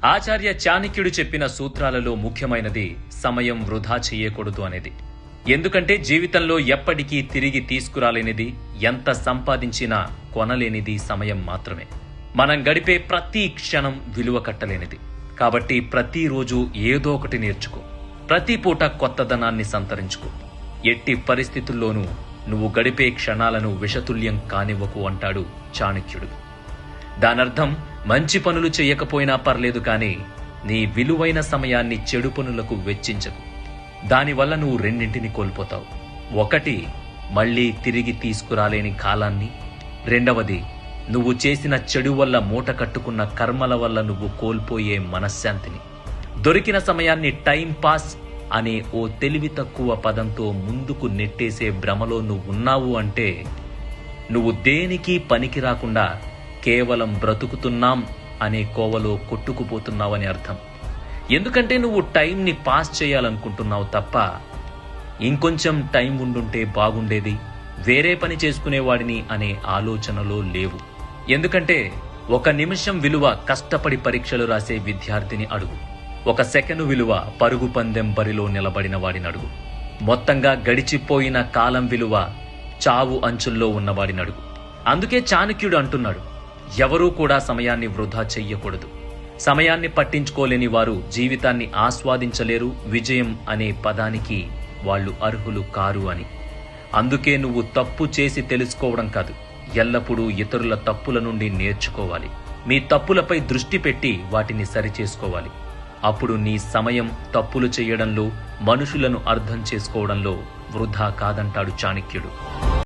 ఆచార్య చాణక్యుడు చెప్పిన సూత్రాలలో ముఖ్యమైనది సమయం వృధా చెయ్యకూడదు అనేది. ఎందుకంటే జీవితంలో ఎప్పటికీ తిరిగి తీసుకురాలేనిది, ఎంత సంపాదించినా కొనలేనిది సమయం మాత్రమే. మనం గడిపే ప్రతి క్షణం విలువ కట్టలేనిది. కాబట్టి ప్రతిరోజు ఏదో ఒకటి నేర్చుకో. ప్రతి పూట కొత్తదనాన్ని సంతరించుకో. ఎట్టి పరిస్థితుల్లోనూ నువ్వు గడిపే క్షణాలను విషతుల్యం కానివ్వకు అంటాడు చాణక్యుడు. దానర్థం మంచి పనులు చెయ్యకపోయినా పర్లేదు కానీ నీ విలువైన సమయాన్ని చెడు పనులకు వెచ్చించకు. దానివల్ల నువ్వు రెండింటిని కోల్పోతావు. ఒకటి, మళ్లీ తిరిగి తీసుకురాలేని కాలాన్ని. రెండవది, నువ్వు చేసిన చెడు వల్ల మూట కట్టుకున్న కర్మల వల్ల నువ్వు కోల్పోయే మనశ్శాంతిని. దొరికిన సమయాన్ని టైం పాస్ అనే ఓ తెలివి తక్కువ పదంతో ముందుకు నెట్టేసే భ్రమలో నువ్వున్నావు అంటే నువ్వు దేనికి పనికి రాకుండా కేవలం బ్రతుకుతున్నాం అనే కోవలో కొట్టుకుపోతున్నావని అర్థం. ఎందుకంటే నువ్వు టైంని పాస్ చేయాలనుకుంటున్నావు తప్ప ఇంకొంచెం టైం ఉండుంటే బాగుండేది, వేరే పని చేసుకునేవాడిని అనే ఆలోచనలో లేవు. ఎందుకంటే ఒక నిమిషం విలువ కష్టపడి పరీక్షలు రాసే విద్యార్థిని అడుగు. ఒక సెకను విలువ పరుగు పందెం బరిలో నిలబడిన వాడిని అడుగు. మొత్తంగా గడిచిపోయిన కాలం విలువ చావు అంచుల్లో ఉన్నవాడిని అడుగు. అందుకే చాణక్యుడు అంటున్నాడు, ఎవరూ కూడా సమయాన్ని వృధా చెయ్యకూడదు. సమయాన్ని పట్టించుకోలేని వారు జీవితాన్ని ఆస్వాదించలేరు, విజయం అనే పదానికి వాళ్ళు అర్హులు కారు అని. అందుకే నువ్వు తప్పు చేసి తెలుసుకోవడం కాదు, ఎల్లప్పుడూ ఇతరుల తప్పుల నుండి నేర్చుకోవాలి. మీ తప్పులపై దృష్టి పెట్టి వాటిని సరిచేసుకోవాలి. అప్పుడు నీ సమయం తప్పులు చేయడంలో, మనుషులను అర్థం చేసుకోవడంలో వృధా కాదంటాడు చాణక్యుడు.